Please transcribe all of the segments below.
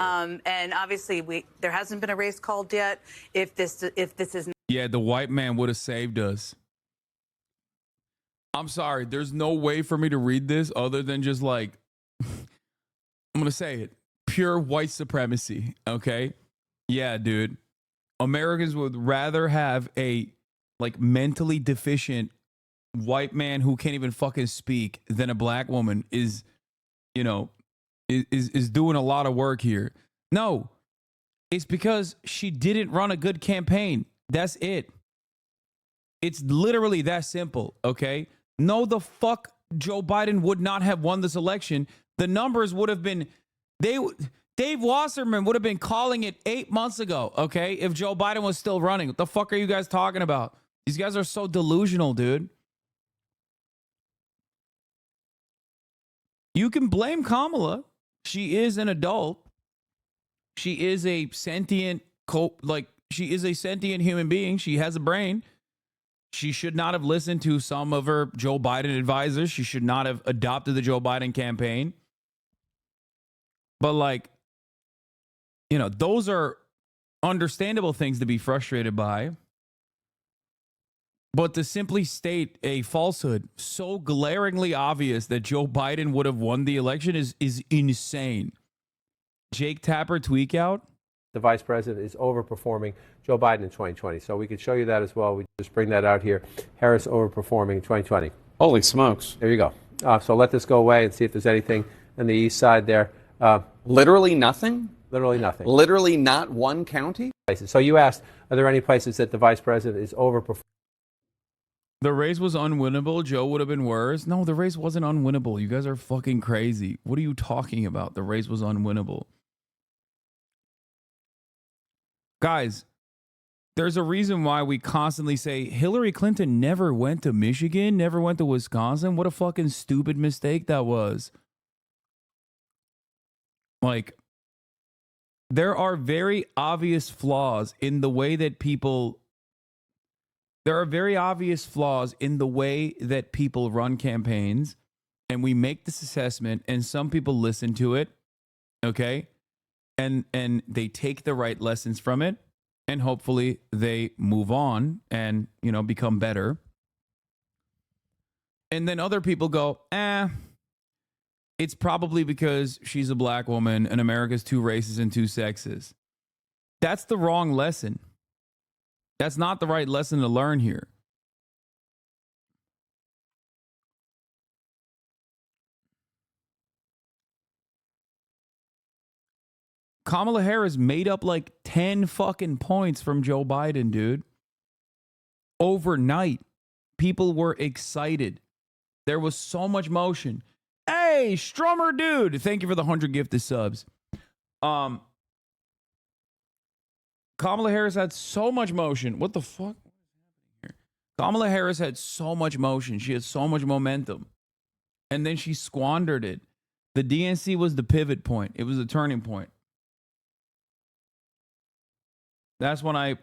And obviously, there hasn't been a race called yet. If this is Yeah, the white man would have saved us. I'm sorry. There's no way for me to read this other than just like, I'm going to say it. Pure white supremacy. Okay. Yeah, dude. Americans would rather have a like mentally deficient white man who can't even fucking speak than a black woman is, you know, is doing a lot of work here. No, it's because she didn't run a good campaign. That's it. It's literally that simple, okay? No, the fuck Joe Biden would not have won this election. The numbers would have been, Dave Wasserman would have been calling it 8 months ago, okay? If Joe Biden was still running. What the fuck are you guys talking about? These guys are so delusional, dude. You can blame Kamala. She is an adult. She is a sentient, she is a sentient human being. She has a brain. She should not have listened to some of her Joe Biden advisors. She should not have adopted the Joe Biden campaign. But like, you know, those are understandable things to be frustrated by. But to simply state a falsehood so glaringly obvious that Joe Biden would have won the election is insane. Jake Tapper tweak out. The vice president is overperforming Joe Biden in 2020. So we could show you that as well. We just bring that out here. Harris overperforming in 2020. Holy smokes. There you go. So let this go away and see if there's anything on the east side there. Literally nothing? Literally nothing. Literally not one county? So you asked, are there any places that the vice president is overperforming? The race was unwinnable. Joe would have been worse. No, the race wasn't unwinnable. You guys are fucking crazy. What are you talking about? The race was unwinnable. Guys, there's a reason why we constantly say Hillary Clinton never went to Michigan, never went to Wisconsin. What a fucking stupid mistake that was. Like, there are very obvious flaws in the way that people run campaigns, and we make this assessment, and some people listen to it, okay? And they take the right lessons from it, and hopefully they move on and, you know, become better. And then other people go, it's probably because she's a black woman and America's two races and two sexes. That's the wrong lesson. That's not the right lesson to learn here. Kamala Harris made up like 10 fucking points from Joe Biden, dude. Overnight, people were excited. There was so much motion. Hey, Strummer dude, thank you for the 100 gifted subs. Kamala Harris had so much motion. What the fuck? Kamala Harris had so much motion. She had so much momentum. And then she squandered it. The DNC was the pivot point. It was the turning point. That's when I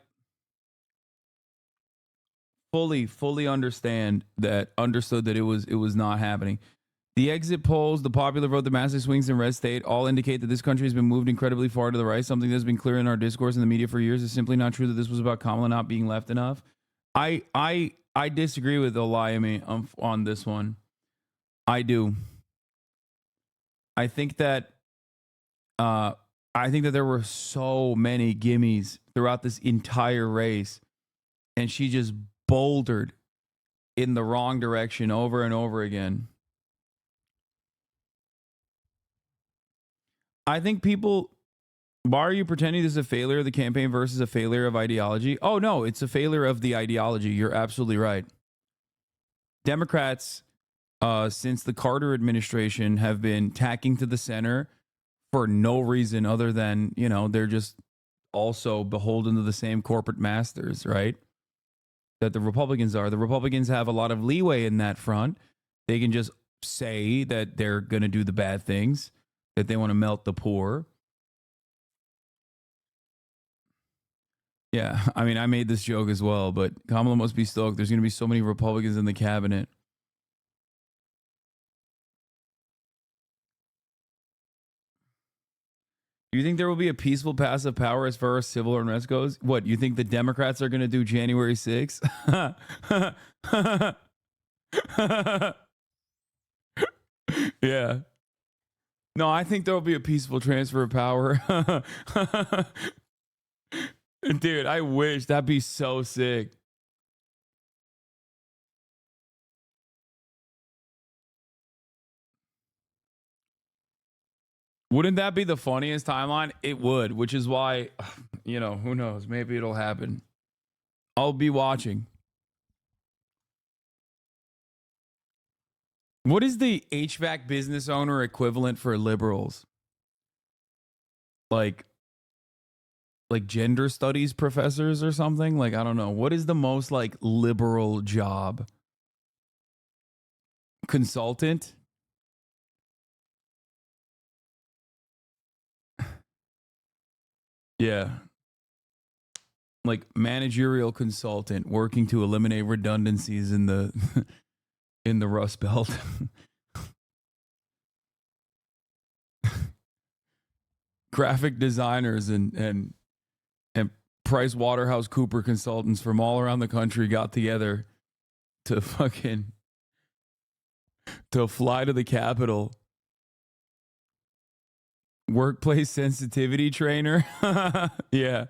fully understood that it was not happening. The exit polls, the popular vote, the massive swings in red state all indicate that this country has been moved incredibly far to the right. Something that's been clear in our discourse in the media for years. Is simply not true that this was about Kamala not being left enough. I disagree with Olayemi on this one. I do. I think that there were so many gimmies throughout this entire race, and she just bouldered in the wrong direction over and over again. I think people, why are you pretending this is a failure of the campaign versus a failure of ideology? Oh, no, it's a failure of the ideology. You're absolutely right. Democrats, since the Carter administration, have been tacking to the center for no reason other than, you know, they're just also beholden to the same corporate masters, right? That the Republicans are. The Republicans have a lot of leeway in that front. They can just say that they're going to do the bad things, that they want to melt the poor. Yeah, I mean, I made this joke as well, but Kamala must be stoked. There's going to be so many Republicans in the cabinet. Do you think there will be a peaceful passive power as far as civil unrest goes? What, you think the Democrats are going to do January 6th? Yeah. No, I think there will be a peaceful transfer of power. Dude, I wish. That'd be so sick. Wouldn't that be the funniest timeline? It would, which is why, who knows? Maybe it'll happen. I'll be watching. What is the HVAC business owner equivalent for liberals? Like gender studies professors or something? Like, I don't know. What is the most like liberal job? Consultant? Yeah. Like managerial consultant working to eliminate redundancies in the in the Rust Belt. Graphic designers and Price Waterhouse Cooper consultants from all around the country got together to fly to the Capitol. Workplace sensitivity trainer. Yeah.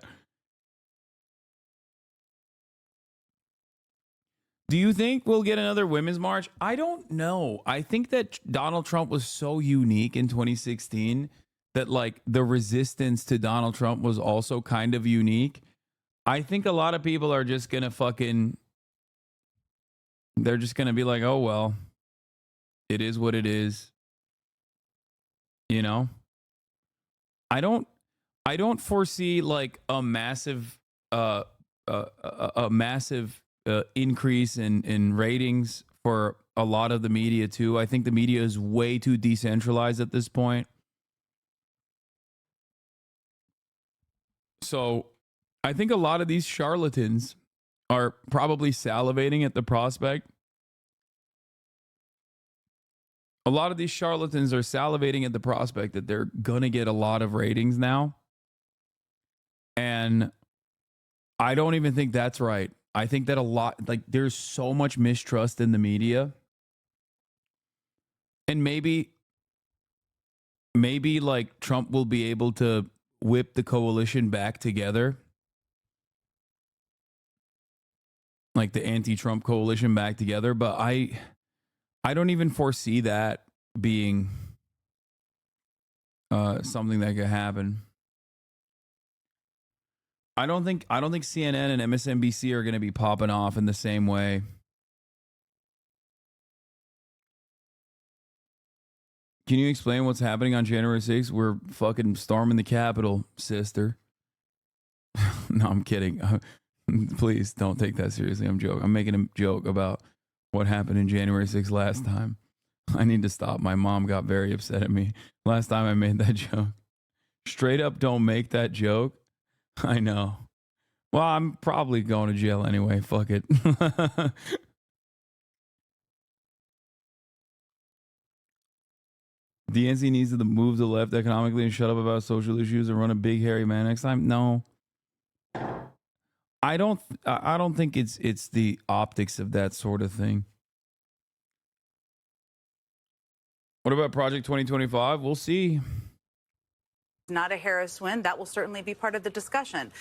Do you think we'll get another women's march? I don't know. I think that Donald Trump was so unique in 2016 that like the resistance to Donald Trump was also kind of unique. I think a lot of people are just going to they're just going to be like, "Oh well, it is what it is." You know? I don't foresee like a massive increase in ratings for a lot of the media too. I think the media is way too decentralized at this point. So I think a lot of these charlatans are probably salivating at the prospect. A lot of these charlatans are salivating at the prospect that they're going to get a lot of ratings now. And I don't even think that's right. I think that there's so much mistrust in the media. And maybe like Trump will be able to whip the coalition back together. Like the anti-Trump coalition back together. But I don't even foresee that being something that could happen. I don't think CNN and MSNBC are going to be popping off in the same way. Can you explain what's happening on January 6th? We're fucking storming the Capitol, sister. No, I'm kidding. Please don't take that seriously. I'm joking. I'm making a joke about what happened in January 6th last time. I need to stop. My mom got very upset at me last time I made that joke. Straight up, don't make that joke. I know. Well, I'm probably going to jail anyway. Fuck it. DNC needs to move to the left economically and shut up about social issues and run a big hairy man next time. No, I don't think it's the optics of that sort of thing. What about Project 2025? We'll see. Not a Harris win. That will certainly be part of the discussion.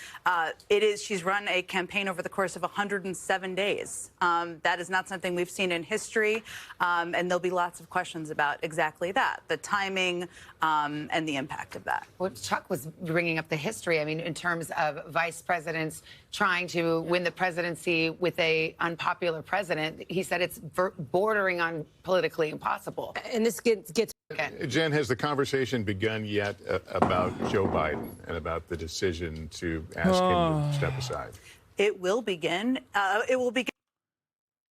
She's run a campaign over the course of 107 days. That is not something we've seen in history. And there'll be lots of questions about exactly that, the timing and the impact of that. Well, Chuck was bringing up the history. I mean, in terms of vice presidents trying to win the presidency with a unpopular president, he said it's bordering on politically impossible. And this gets Jen, has the conversation begun yet about Joe Biden and about the decision to ask him to step aside? It will begin. It will begin.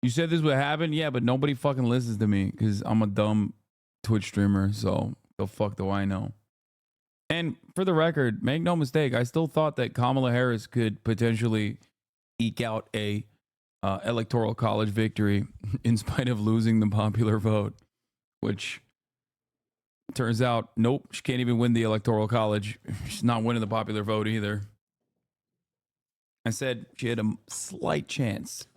You said this would happen? Yeah, but nobody fucking listens to me because I'm a dumb Twitch streamer. So the fuck do I know? And for the record, make no mistake, I still thought that Kamala Harris could potentially eke out a electoral college victory in spite of losing the popular vote, which Turns out, nope, she can't even win the Electoral College. She's not winning the popular vote either. I said she had a slight chance,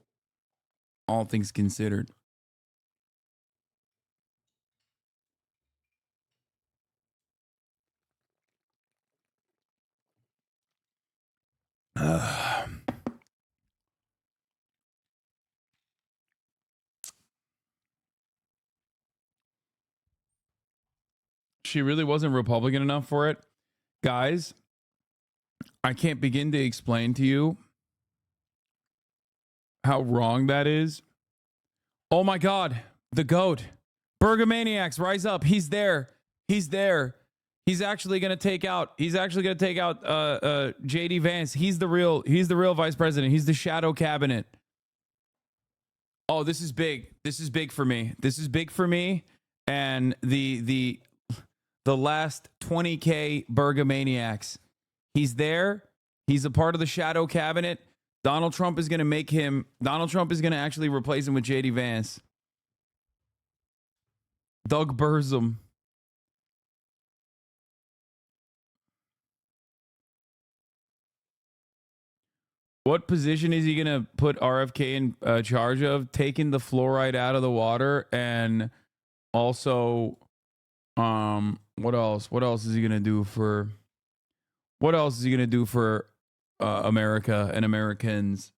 all things considered. She really wasn't Republican enough for it. Guys, I can't begin to explain to you how wrong that is. Oh my God, the GOAT. Bergamaniacs, rise up. He's there. He's there. He's actually going to take out JD Vance. He's the real vice president. He's the shadow cabinet. Oh, this is big. This is big for me. This is big for me. And the last 20K Bergamaniacs. He's there. He's a part of the shadow cabinet. Donald Trump is going to actually replace him with JD Vance. Doug Burzum. What position is he going to put RFK in charge of? Taking the fluoride out of the water, and also, what else? What else is he going to do for? What else is he going to do for America and Americans?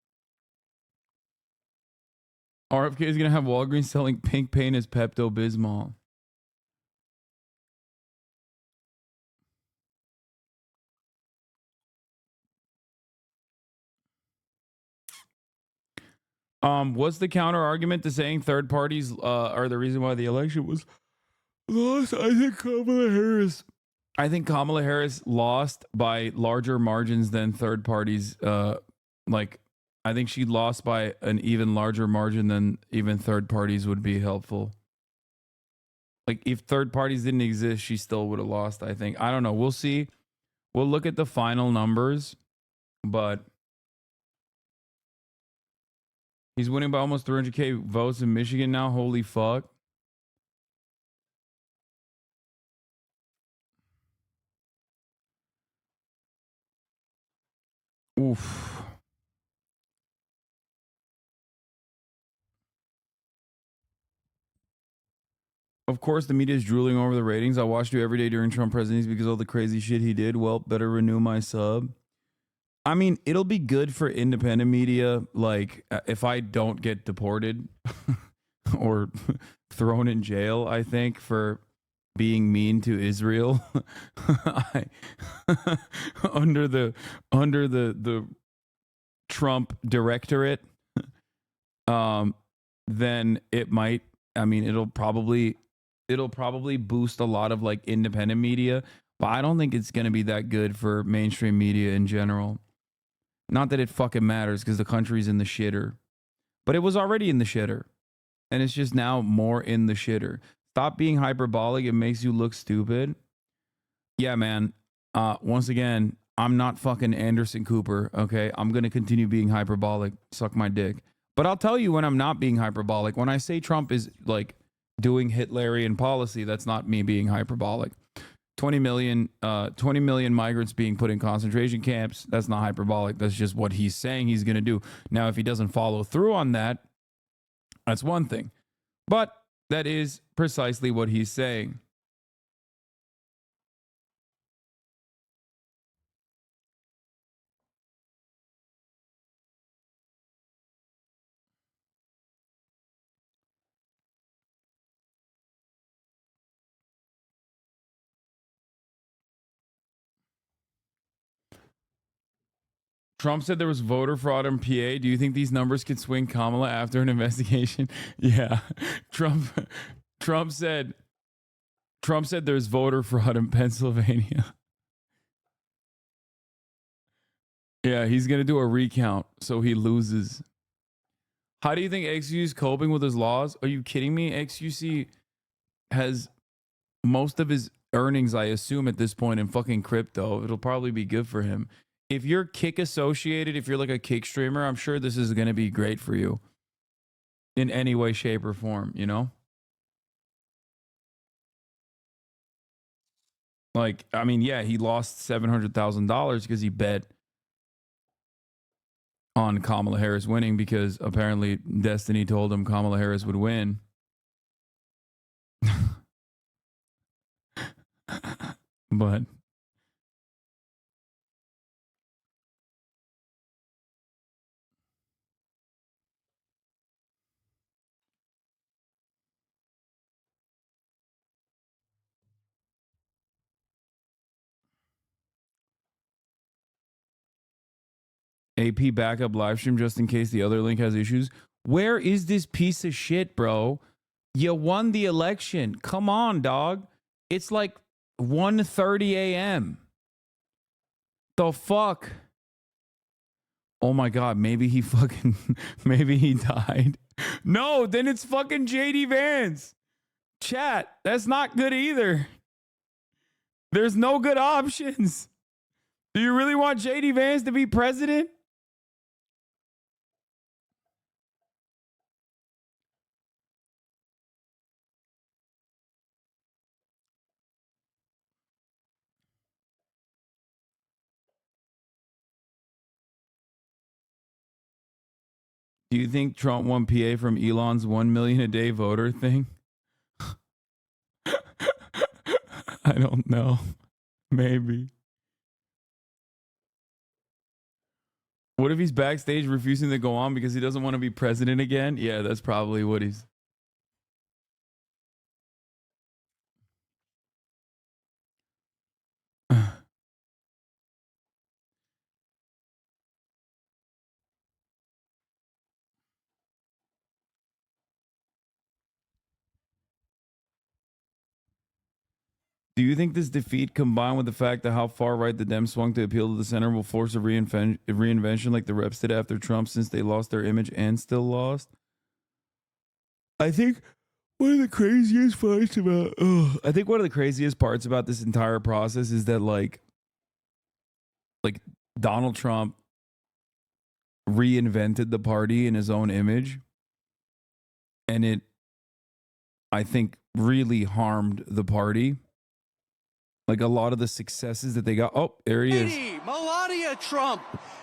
RFK is going to have Walgreens selling pink paint as Pepto-Bismol. What's the counter argument to saying third parties are the reason why the election was lost? I think Kamala Harris lost by larger margins than third parties. I think she lost by an even larger margin than even third parties would be helpful. Like, if third parties didn't exist, she still would have lost, I think. I don't know. We'll see. We'll look at the final numbers, but he's winning by almost 300K votes in Michigan now. Holy fuck. Oof. Of course, the media is drooling over the ratings. I watched you every day during Trump presidency because of all the crazy shit he did. Well, better renew my sub. I mean, it'll be good for independent media. Like, if I don't get deported or thrown in jail, I think, for being mean to Israel under the Trump directorate, then it might. I mean, it'll probably boost a lot of like independent media, but I don't think it's going to be that good for mainstream media in general. Not that it fucking matters, because the country's in the shitter, but it was already in the shitter, and it's just now more in the shitter. Stop being hyperbolic. It makes you look stupid. Yeah, man. Once again, I'm not fucking Anderson Cooper. Okay. I'm going to continue being hyperbolic. Suck my dick. But I'll tell you when I'm not being hyperbolic. When I say Trump is like doing Hitlerian policy, that's not me being hyperbolic. 20 million migrants being put in concentration camps. That's not hyperbolic. That's just what he's saying he's going to do. Now, if he doesn't follow through on that, that's one thing. But that is precisely what he's saying. Trump said there was voter fraud in PA. Do you think these numbers could swing Kamala after an investigation? Yeah. Trump said there's voter fraud in Pennsylvania. Yeah, he's going to do a recount so he loses. How do you think XUC is coping with his laws? Are you kidding me? XUC has most of his earnings, I assume, at this point in fucking crypto. It'll probably be good for him. If you're Kick associated, if you're like a Kick streamer, I'm sure this is going to be great for you in any way, shape, or form, you know? Like, I mean, yeah, he lost $700,000 because he bet on Kamala Harris winning because apparently Destiny told him Kamala Harris would win. But AP backup live stream just in case the other link has issues. Where is this piece of shit, bro? You won the election. Come on, dog. It's like 1:30 a.m. The fuck? Oh my god, maybe he fucking maybe he died. No, then it's fucking JD Vance. Chat, that's not good either. There's no good options. Do you really want JD Vance to be president? Do you think Trump won PA from Elon's 1 million a day voter thing? I don't know. Maybe. What if he's backstage refusing to go on because he doesn't want to be president again? Yeah, that's probably what he's. Do you think this defeat, combined with the fact that how far right the Dems swung to appeal to the center, will force a reinvention like the reps did after Trump since they lost their image and still lost? I think one of the craziest parts about I think one of the craziest parts about this entire process is that like Donald Trump reinvented the party in his own image, and it, I think, really harmed the party. Like a lot of the successes that they got. Oh, there he is. Melania Trump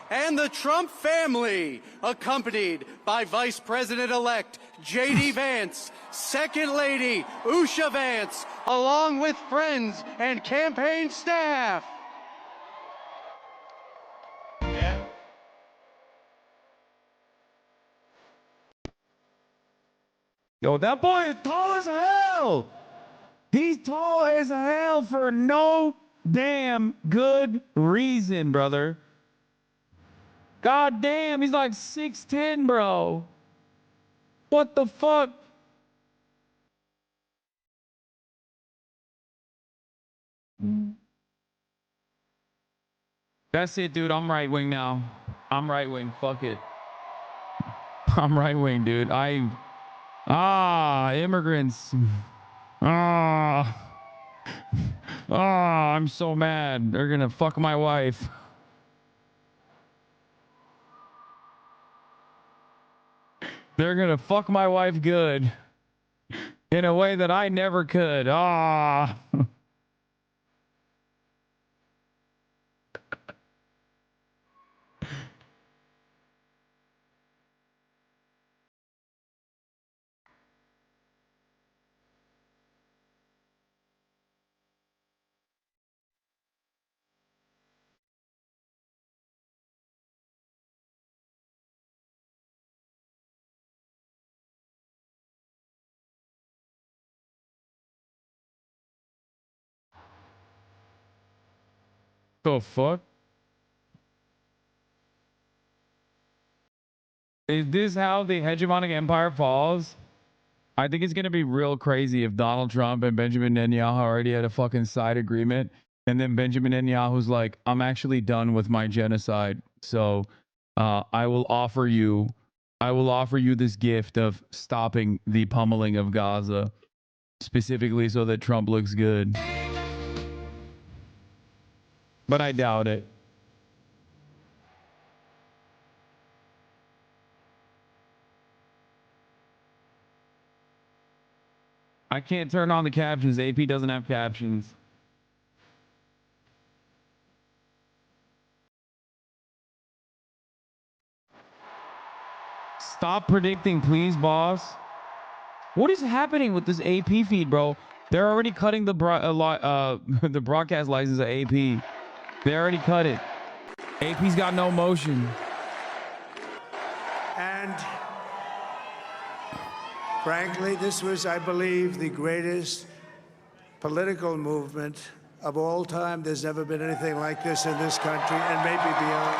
and the Trump family, accompanied by Vice President-elect J.D. Vance, Second Lady Usha Vance, along with friends and campaign staff. Yo, that boy is tall as hell. He's tall as hell for no damn good reason, brother. God damn, he's like 6'10", bro. What the fuck? That's it, dude. I'm right wing now. I'm right wing. Fuck it. I'm right wing, dude. Immigrants. I'm so mad. They're gonna fuck my wife. They're gonna fuck my wife good in a way that I never could. The fuck? Is this how the hegemonic empire falls? I think it's gonna be real crazy if Donald Trump and Benjamin Netanyahu already had a fucking side agreement, and then Benjamin Netanyahu's like, "I'm actually done with my genocide, so I will offer you, this gift of stopping the pummeling of Gaza, specifically so that Trump looks good." But I doubt it. I can't turn on the captions. AP doesn't have captions. Stop predicting, please, boss. What is happening with this AP feed, bro? They're already cutting the the broadcast license of AP. They already cut it. AP's got no motion. And frankly, this was, I believe, the greatest political movement of all time. There's never been anything like this in this country, and maybe beyond.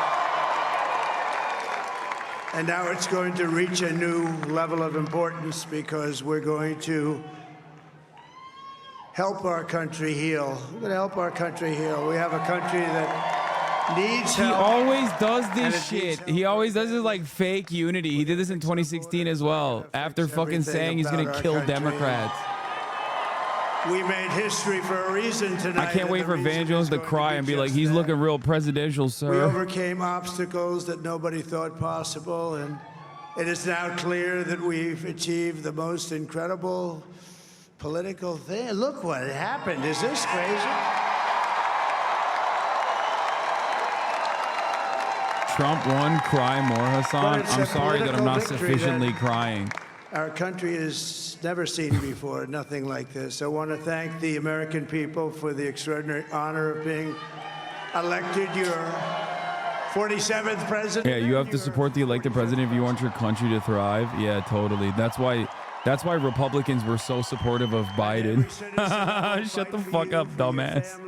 And now it's going to reach a new level of importance because we're going to help our country heal. We're going to help our country heal. We have a country that needs help. He always does and this it needs shit. help. He always does this like fake unity. He did this in 2016 as well. After fucking saying he's gonna kill Democrats. We made history for a reason tonight. I can't wait for Van Jones to cry and be like, he's looking real presidential, We sir. overcame obstacles that nobody thought possible, and it is now clear that we've achieved the most incredible political thing. Look what happened. Is this crazy? Trump won, cry more, But Hassan. it's I'm a sorry that I'm political not victory sufficiently that- crying. Our country has never seen before, nothing like this. I want to thank the American people for the extraordinary honor of being elected your 47th president. Yeah, you have to support the elected president if you want your country to thrive. Yeah, totally. That's why Republicans were so supportive of Biden. Shut the fuck up, dumbass.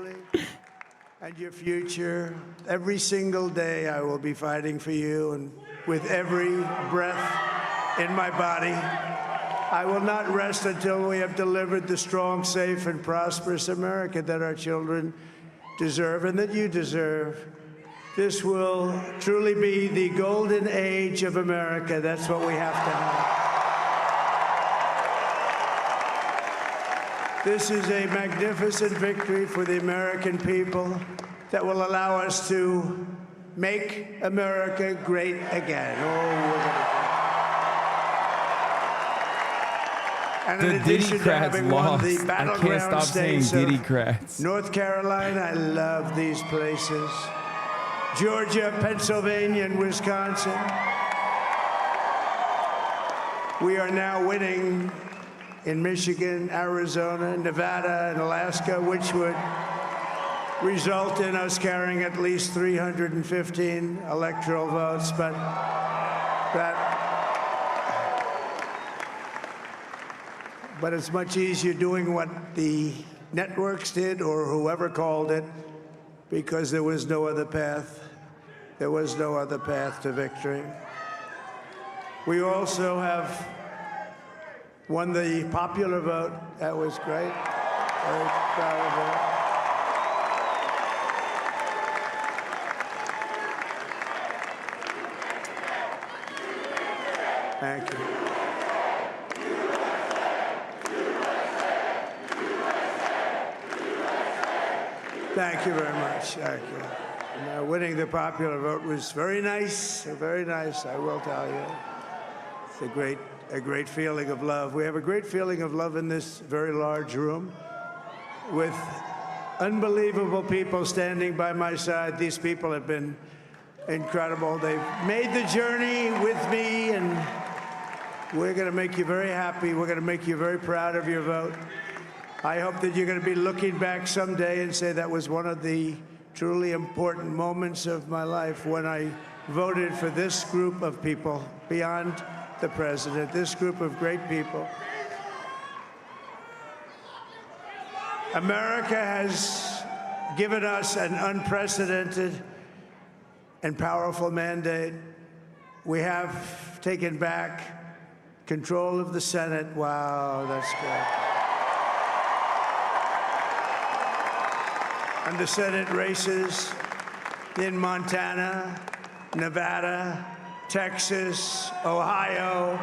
And your future. Every single day I will be fighting for you, and with every breath in my body, I will not rest until we have delivered the strong, safe, and prosperous America that our children deserve and that you deserve. This will truly be the golden age of America. That's what we have to have. This is a magnificent victory for the American people that will allow us to make America great again. Oh, we're gonna And in The addition to Diddy-crats having won lost. the I can't battleground stop saying states of Diddy-crats. North Carolina, I love these places. Georgia, Pennsylvania, and Wisconsin. We are now winning in Michigan, Arizona, Nevada, and Alaska, which would result in us carrying at least 315 electoral votes. But it's much easier doing what the networks did or whoever called it, because there was no other path. There was no other path to victory. We also have won the popular vote. That was great. Very proud of that. Thank you. Thank you very much. Thank you. And, winning the popular vote was very nice, I will tell you. It's a great feeling of love. We have a great feeling of love in this very large room with unbelievable people standing by my side. These people have been incredible. They've made the journey with me, and we're going to make you very happy. We're going to make you very proud of your vote. I hope that you're going to be looking back someday and say that was one of the truly important moments of my life when I voted for this group of people beyond the president, this group of great people. America has given us an unprecedented and powerful mandate. We have taken back control of the Senate. Wow, that's good. And the Senate races in Montana, Nevada, Texas, Ohio,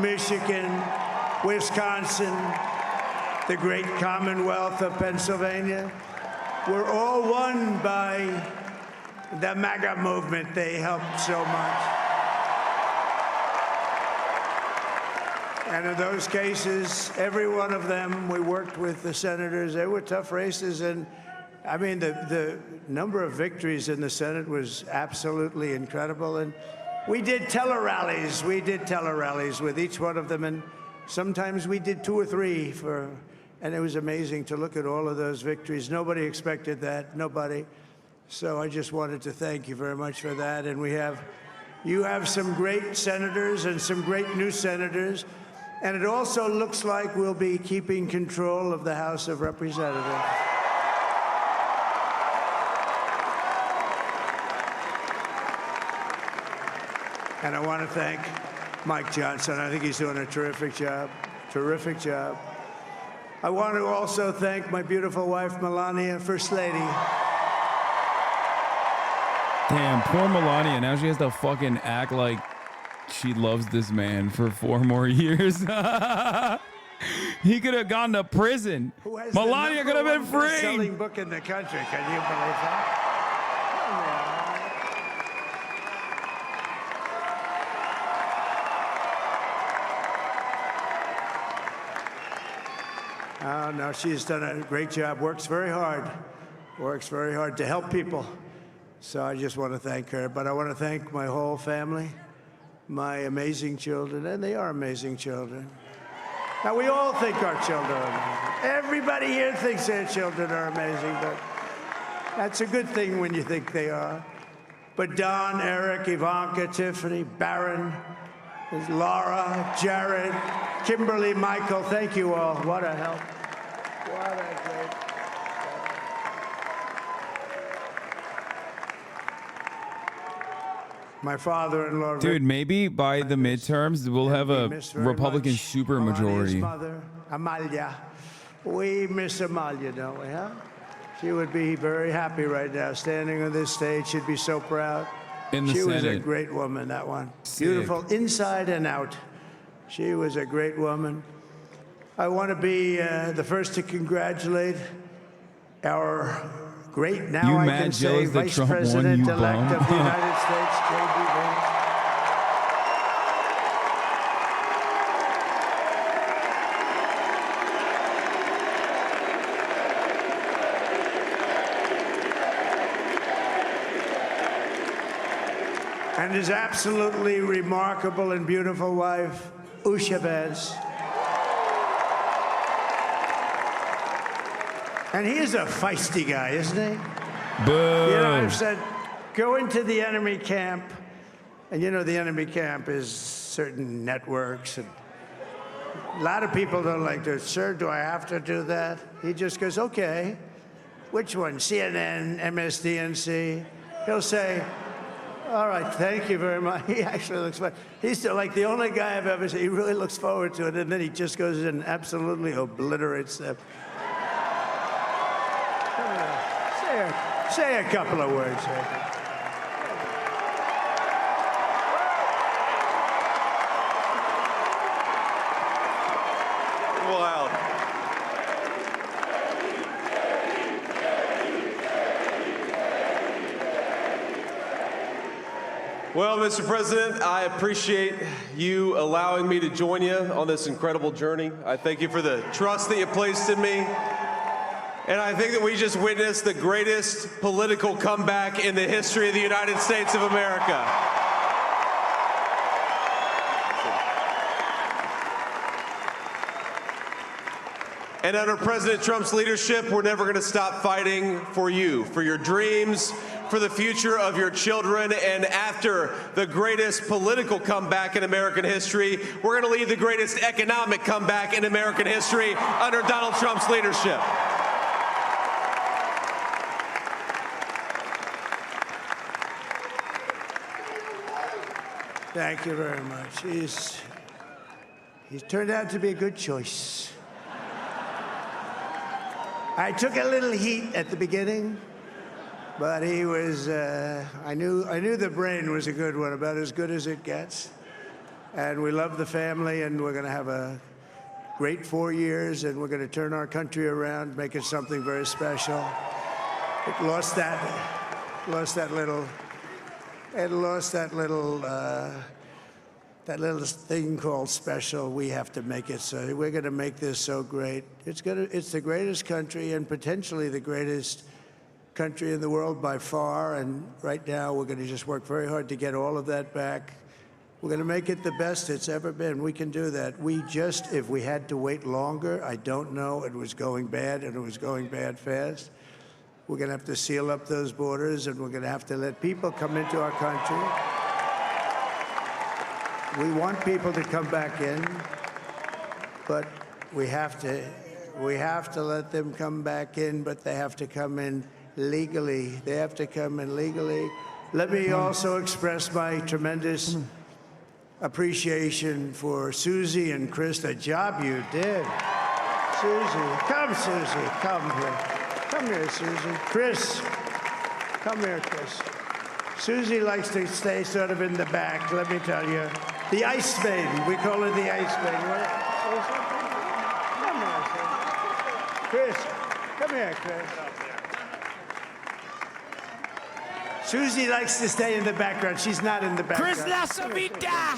Michigan, Wisconsin, the great Commonwealth of Pennsylvania, were all won by the MAGA movement. They helped so much. And in those cases, every one of them, we worked with the senators. They were tough races, and I mean, the number of victories in the Senate was absolutely incredible, and We did tele-rallies. We did tele-rallies with each one of them, and sometimes we did 2 or 3 and it was amazing to look at all of those victories. Nobody expected that, nobody. So I just wanted to thank you very much for that. And you have some great senators and some great new senators. And it also looks like we'll be keeping control of the House of Representatives. And I want to thank Mike Johnson. I think he's doing a terrific job. Terrific job. I want to also thank my beautiful wife, Melania, First Lady. Damn, poor Melania. Now she has to fucking act like she loves this man for 4 more years. He could have gone to prison. Melania could have been free. Selling book in the country. Can you believe that? Oh, no, she's done a great job. Works very hard to help people. So I just want to thank her. But I want to thank my whole family, my amazing children, and they are amazing children. Now, we all think our children are amazing. Everybody here thinks their children are amazing, but that's a good thing when you think they are. But Don, Eric, Ivanka, Tiffany, Barron, Laura, Jared, Kimberly, Michael, thank you all. What a help. What a great. My father-in-law. Dude, maybe by the midterms, we'll have a Republican supermajority. Mother, Amalia. We miss Amalia, don't we, huh? She would be very happy right now, standing on this stage. She'd be so proud. In the She Senate. was a great woman, that one. Sick. Beautiful inside and out. She was a great woman. I want to be the first to congratulate our great, now You I mad can say, jealous that Vice Trump won, you President-elect bum? of the United States, J.D. Vance. And his absolutely remarkable and beautiful wife, Usha Vance. And he is a feisty guy, isn't he? Boo. You know, I've said, go into the enemy camp. And you know, the enemy camp is certain networks. And a lot of people don't like to, sir, do I have to do that? He just goes, okay. Which one? CNN, MSDNC? He'll say, all right, thank you very much. He actually looks fun. He's like the only guy I've ever seen. He really looks forward to it, and then he just goes in and absolutely obliterates them. Say a couple of words. Wild. Well, Mr. President, I appreciate you allowing me to join you on this incredible journey. I thank you for the trust that you placed in me. And I think that we just witnessed the greatest political comeback in the history of the United States of America. And under President Trump's leadership, we're never going to stop fighting for you, for your dreams, for the future of your children. And after the greatest political comeback in American history, we're going to lead the greatest economic comeback in American history under Donald Trump's leadership. Thank you very much. He's turned out to be a good choice. I took a little heat at the beginning, but he was, I knew the brain was a good one, about as good as it gets. And we love the family, and we're going to have a great 4 years, and we're going to turn our country around, make it something very special. It lost that little thing called special. We have to make it so. We're going to make this so great. It's the greatest country and potentially the greatest country in the world by far, and right now we're going to just work very hard to get all of that back. We're going to make it the best it's ever been. We can do that. If we had to wait longer, I don't know. It was going bad, and it was going bad fast. We're going to have to seal up those borders, and we're going to have to let people come into our country. We want people to come back in, but we have to let them come back in, but they have to come in legally. They have to come in legally. Let me also express my tremendous appreciation for Susie and Chris, the job you did. Susie, come here. Come here, Susie. Chris, come here, Chris. Susie likes to stay sort of in the back, let me tell you. The Ice Maiden, we call her the Ice Maiden. Come here, Chris. Come here, Chris. Susie likes to stay in the background. She's not in the background. Chris Lasavita!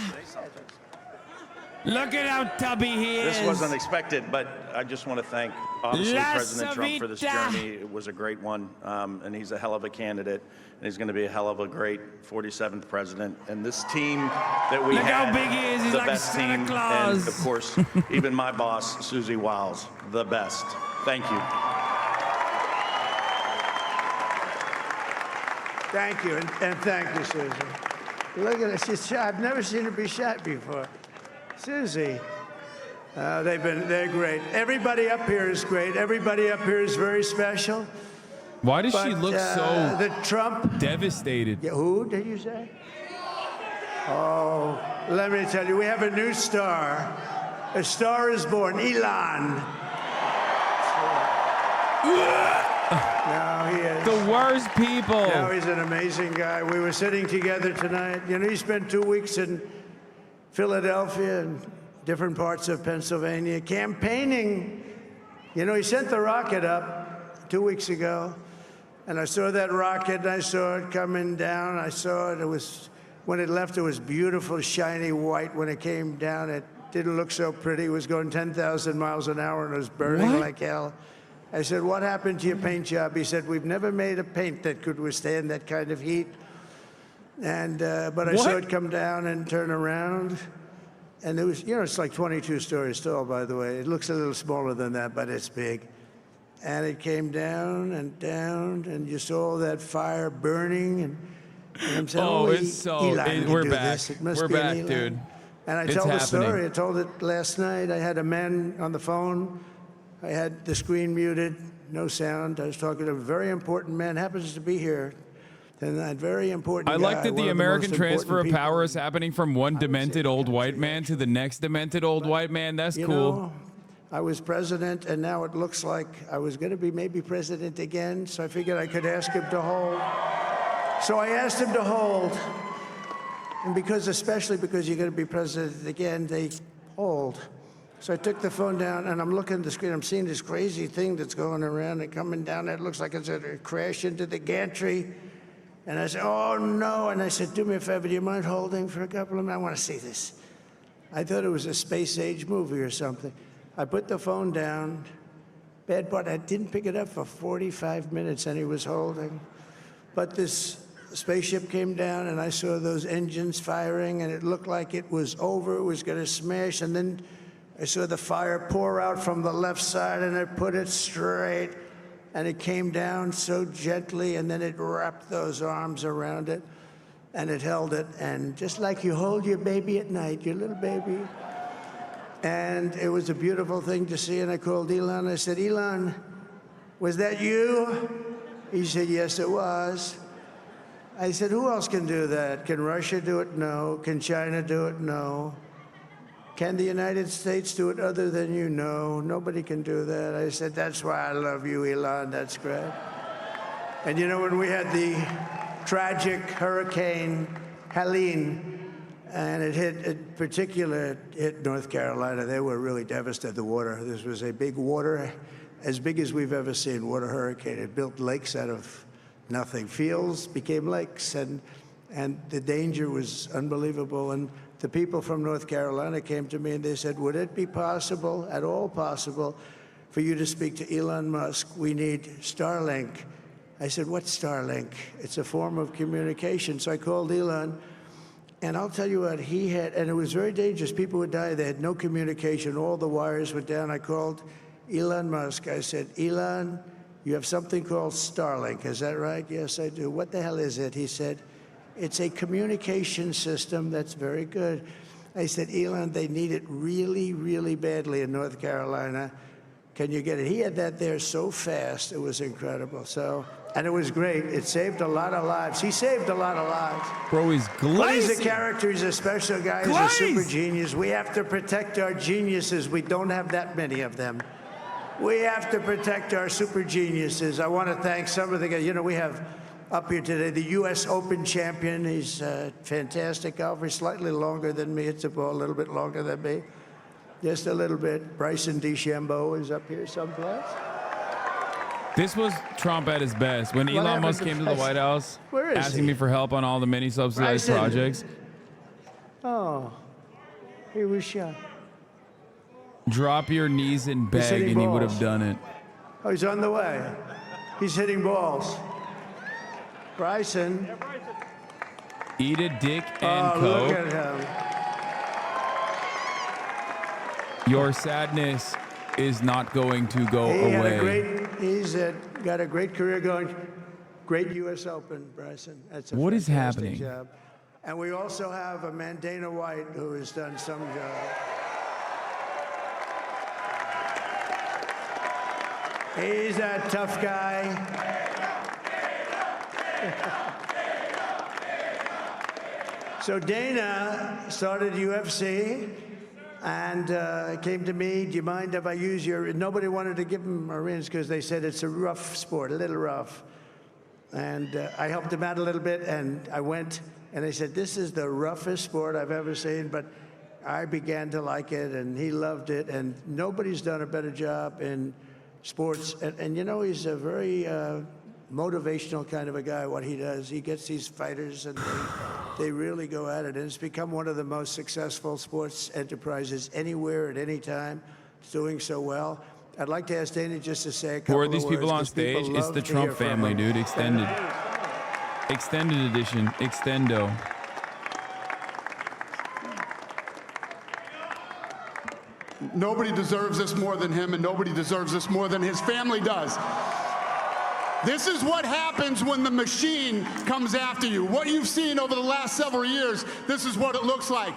Look at how tubby he is. This wasn't expected, but I just want to thank, obviously, President Trump for this journey. It was a great one, and he's a hell of a candidate, and he's going to be a hell of a great 47th president. And this team that we Look have, how big he is. He's the like best Santa team, Claus. and of course, even my boss, Susie Wiles, the best. Thank you. Thank you, and thank you, Susie. Look at her, she's shot. I've never seen her be shot before. Susie, they're great. Everybody up here is great. Everybody up here is very special. Why does she look so the Trump devastated? Yeah, who did you say? Oh, let me tell you, we have a new star. A star is born, Elon. Now he is. The worst people. Now he's an amazing guy. We were sitting together tonight. You know, he spent 2 weeks in Philadelphia and different parts of Pennsylvania campaigning. You know, he sent the rocket up 2 weeks ago, and I saw that rocket, and I saw it coming down. I saw it. It was, when it left, it was beautiful, shiny white. When it came down, it didn't look so pretty. It was going 10,000 miles an hour, and it was burning like hell. I said, what happened to your paint job? He said, we've never made a paint that could withstand that kind of heat. And, but I saw it come down and turn around. And it was, you know, it's like 22 stories tall, by the way. It looks a little smaller than that, but it's big. And it came down, and you saw that fire burning. And I'm saying, we're back. We're back, dude. And I told the story. I told it last night. I had a man on the phone. I had the screen muted, no sound. I was talking to a very important man, happens to be here. And that very important guy. I like that the American transfer of power is happening from one demented old white man to the next demented old white man. That's cool. Know, I was president, and now it looks like I was going to be maybe president again, so I figured I could ask him to hold. So I asked him to hold. And especially because you're going to be president again, they hold. So I took the phone down, and I'm looking at the screen. I'm seeing this crazy thing that's going around and coming down. It looks like it's going to crash into the gantry. And I said, oh, no. And I said, do me a favor, do you mind holding for a couple of minutes? I want to see this. I thought it was a space-age movie or something. I put the phone down. Bad part, I didn't pick it up for 45 minutes, and he was holding. But this spaceship came down, and I saw those engines firing, and it looked like it was over. It was going to smash, and then I saw the fire pour out from the left side, and I put it straight, and it came down so gently, and then it wrapped those arms around it, and it held it, and just like you hold your baby at night, your little baby. And it was a beautiful thing to see, and I called Elon. I said, Elon, was that you? He said, yes, it was. I said, who else can do that? Can Russia do it? No. Can China do it? No. Can the United States do it other than you? No, nobody can do that. I said, that's why I love you, Elon. That's great. And you know, when we had the tragic Hurricane Helene, and it hit North Carolina, they were really devastated, the water. This was a big water, as big as we've ever seen, water hurricane. It built lakes out of nothing. Fields became lakes, and the danger was unbelievable. And the people from North Carolina came to me and they said, would it be possible, at all possible, for you to speak to Elon Musk? We need Starlink. I said, what's Starlink? It's a form of communication. So I called Elon, and I'll tell you what, he had, and it was very dangerous. People would die. They had no communication. All the wires went down. I called Elon Musk. I said, Elon, you have something called Starlink. Is that right? Yes, I do. What the hell is it? He said, it's a communication system that's very good. I said, Elon, they need it really, really badly in North Carolina. Can you get it? He had that there so fast. It was incredible. So, and it was great. It saved a lot of lives. He saved a lot of lives. Bro, he's glazing. He's a character. He's a special guy. He's a super genius. We have to protect our geniuses. We don't have that many of them. We have to protect our super geniuses. I want to thank some of the guys. You know, we have up here today the U.S. Open champion. He's a fantastic golfer. He's slightly longer than me. It's a ball a little bit longer than me. Just a little bit. Bryson DeChambeau is up here someplace. This was Trump at his best. When Elon Musk came to the White House asking me for help on all the many subsidized projects. Oh, he was shot. Drop your knees and beg, and he would have done it. Oh, he's on the way. He's hitting balls. Bryson. Eat a dick and Look co. at him. Your sadness is not going to go away. He's got a great career going. Great U.S. Open, Bryson. That's a What is fantastic happening? job. And we also have a man, Dana White, who has done some job. He's a tough guy. So Dana started UFC and came to me, do you mind if I use your, nobody wanted to give him arenas because they said it's a rough sport, a little rough. And I helped him out a little bit, and I went, and they said, this is the roughest sport I've ever seen, but I began to like it, and he loved it, and nobody's done a better job in sports. And you know, he's a very motivational kind of a guy, what he does. He gets these fighters, and they really go at it, and it's become one of the most successful sports enterprises anywhere at any time. It's doing so well. I'd like to ask Dana just to say a couple Who are of these people words, on 'cause people stage? It's love the to Trump hear from family, him. dude. Extended. Extended edition. Extendo. Nobody deserves this more than him, and nobody deserves this more than his family does. This is what happens when the machine comes after you. What you've seen over the last several years, this is what it looks like.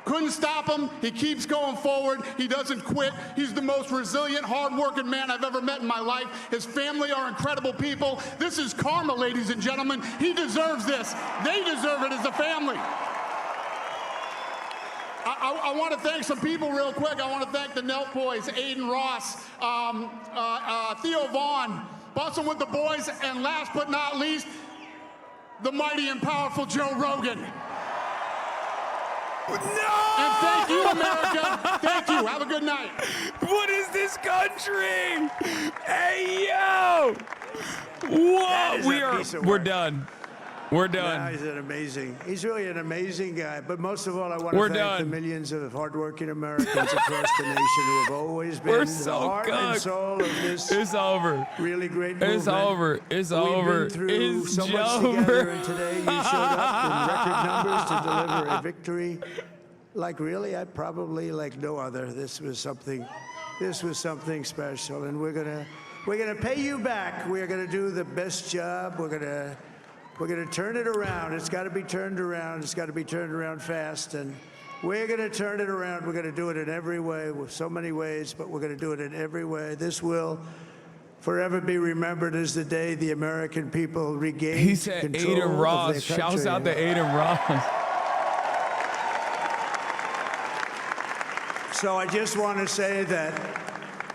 Couldn't stop him. He keeps going forward. He doesn't quit. He's the most resilient, hardworking man I've ever met in my life. His family are incredible people. This is karma, ladies and gentlemen. He deserves this. They deserve it as a family. I want to thank some people real quick. I want to thank the Nelk Boys, Aiden Ross, Theo Vaughn, Bustin' with the Boys, and last but not least, the mighty and powerful Joe Rogan. No! And thank you, America. Thank you. Have a good night. What is this country? Hey, yo! Whoa! We're done. We're done. No, he's really an amazing guy. But most of all, I want to thank the millions of hardworking Americans across the nation who have always been the heart and soul of this really great movement. It's over. It's over. We've been through so much together, and today you showed up in record numbers to deliver a victory. Like really, I probably like no other. This was something special, and we're gonna pay you back. We're gonna do the best job. We're gonna turn it around. It's got to be turned around. It's got to be turned around fast. And we're going to turn it around. We're going to do it in every way, with so many ways, but we're going to do it in every way. This will forever be remembered as the day the American people regained He said control Aiden of Ross. their country. Shouts out to Aiden Ross. So I just want to say that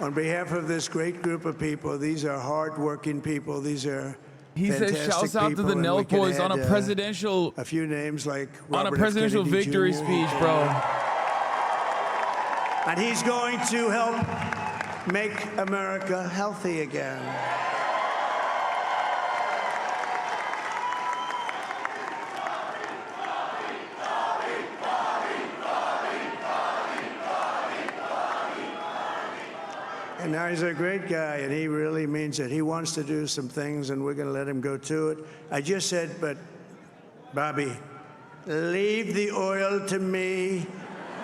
on behalf of this great group of people, these are hardworking people. These are He said, "Shouts out to the Nelk Boys on a presidential, a few names like on a Robert presidential F. Kennedy victory Jr. speech, bro." And he's going to help make America healthy again. And now he's a great guy, and he really means it. He wants to do some things, and we're going to let him go to it. I just said, but, Bobby, leave the oil to me.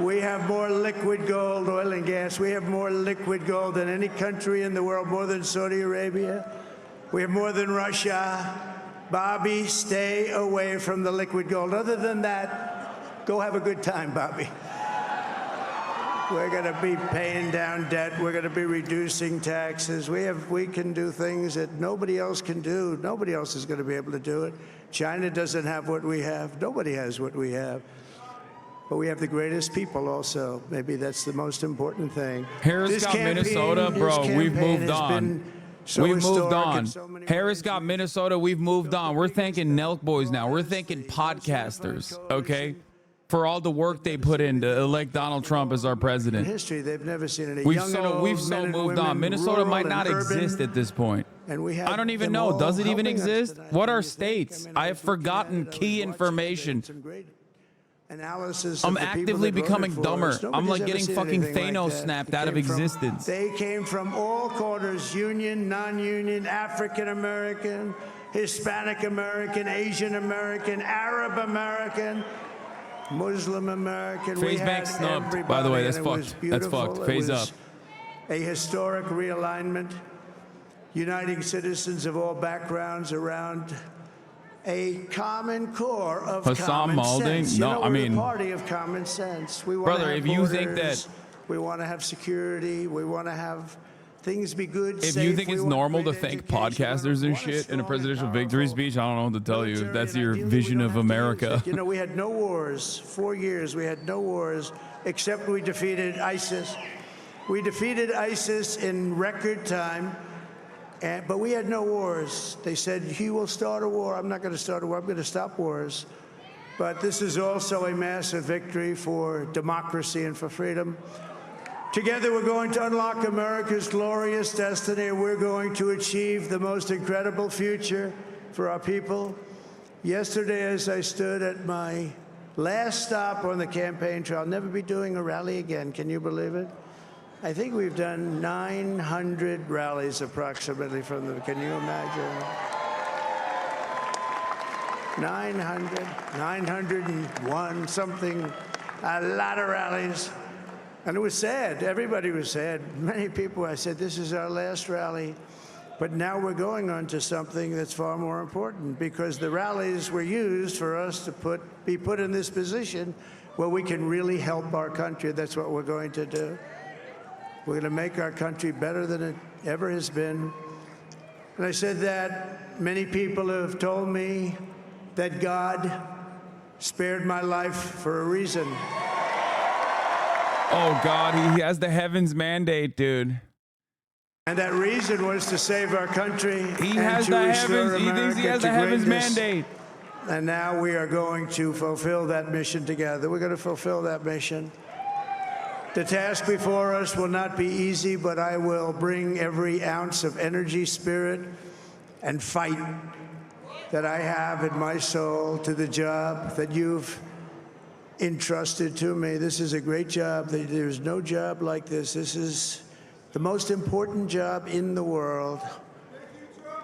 We have more liquid gold, oil and gas. We have more liquid gold than any country in the world, more than Saudi Arabia. We have more than Russia. Bobby, stay away from the liquid gold. Other than that, go have a good time, Bobby. We're going to be paying down debt. We're going to be reducing taxes. We can do things that nobody else can do. Nobody else is going to be able to do it. China doesn't have what we have. Nobody has what we have. But we have the greatest people also. Maybe that's the most important thing. Harris got Minnesota, bro. We've moved on. We've moved on. Harris got Minnesota. We've moved on. We're thanking Nelk boys now. We're thanking podcasters, okay, for all the work they put in to elect Donald Trump as our president. In history, they've never seen it. We've so moved on. Minnesota might not exist at this point. And we have I don't even know. Does it even exist? What are states? I have forgotten key information. I'm actively becoming dumber. I'm like getting fucking Thanos snapped out of existence. They came from all quarters, union, non-union, African American, Hispanic American, Asian American, Arab American, Muslim American. Phase back snubbed, by the way. That's fucked. That's fucked. Phase up. A historic realignment, uniting citizens of all backgrounds around a common core of common sense. No, I mean, we're a party of common sense. We want brother, to have if you borders, think that, we want to have security, we want to have things be good. If you think it's normal to thank podcasters and shit in a presidential victory speech, I don't know what to tell you. If that's your vision of America. You know, we had no wars. 4 years, we had no wars, except we defeated ISIS. We defeated ISIS in record time. But we had no wars. They said, he will start a war. I'm not going to start a war. I'm going to stop wars. But this is also a massive victory for democracy and for freedom. Together, we're going to unlock America's glorious destiny. We're going to achieve the most incredible future for our people. Yesterday, as I stood at my last stop on the campaign trail, I'll never be doing a rally again. Can you believe it? I think we've done 900 rallies approximately from them. Can you imagine? 900, 901, something, a lot of rallies. And it was sad. Everybody was sad. Many people, I said, this is our last rally. But now we're going on to something that's far more important, because the rallies were used for us to be put in this position where we can really help our country. That's what we're going to do. We're going to make our country better than it ever has been. And I said that many people have told me that God spared my life for a reason. Oh, God, he has the heavens mandate, dude. And that reason was to save our country. He has the heavens. He thinks he has the heavens mandate. And now we are going to fulfill that mission together. We're going to fulfill that mission. The task before us will not be easy, but I will bring every ounce of energy, spirit, and fight that I have in my soul to the job that you've entrusted to me. This is a great job. There's no job like this. This is the most important job in the world.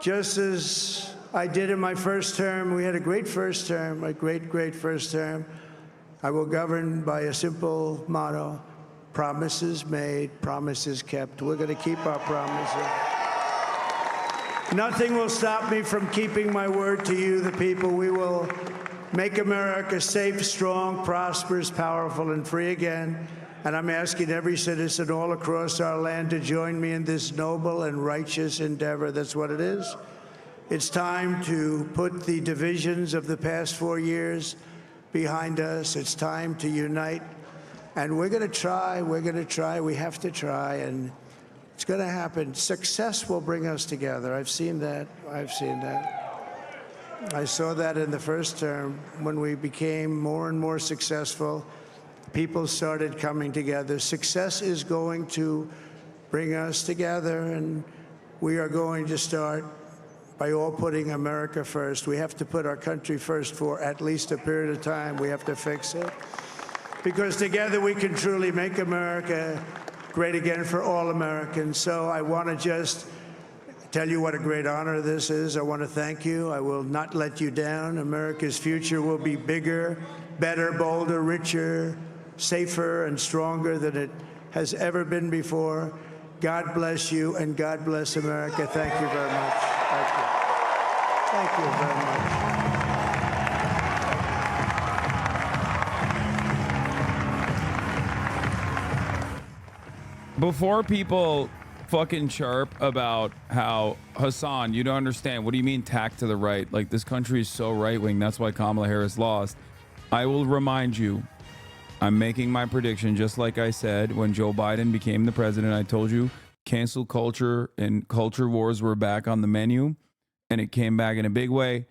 Just as I did in my first term, we had a great first term, a great, great first term. I will govern by a simple motto: promises made, promises kept. We're going to keep our promises. Nothing will stop me from keeping my word to you, the people. We will make America safe, strong, prosperous, powerful, and free again. And I'm asking every citizen all across our land to join me in this noble and righteous endeavor. That's what it is. It's time to put the divisions of the past 4 years behind us. It's time to unite. And we're going to try, we have to try, and it's going to happen. Success will bring us together. I've seen that. I saw that in the first term. When we became more and more successful, people started coming together. Success is going to bring us together, and we are going to start by all putting America first. We have to put our country first for at least a period of time. We have to fix it. Because together we can truly make America great again for all Americans. So I want to just tell you what a great honor this is. I want to thank you. I will not let you down. America's future will be bigger, better, bolder, richer, safer, and stronger than it has ever been before. God bless you, and God bless America. Thank you very much. Thank you. Thank you very much. Before people fucking chirp about how, Hasan, you don't understand. What do you mean tack to the right? Like, this country is so right-wing. That's why Kamala Harris lost. I will remind you, I'm making my prediction just like I said when Joe Biden became the president. I told you cancel culture and culture wars were back on the menu, and it came back in a big way.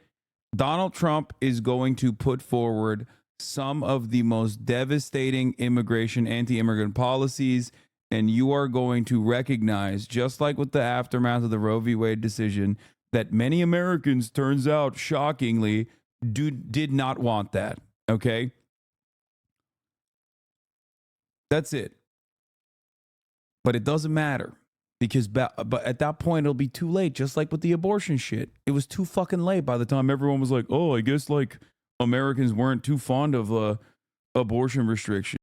Donald Trump is going to put forward some of the most devastating immigration, anti-immigrant policies, and you are going to recognize, just like with the aftermath of the Roe v. Wade decision, that many Americans, turns out, shockingly, did not want that. Okay? That's it. But it doesn't matter, because but at that point, it'll be too late, just like with the abortion shit. It was too fucking late by the time everyone was like, oh, I guess like Americans weren't too fond of abortion restriction.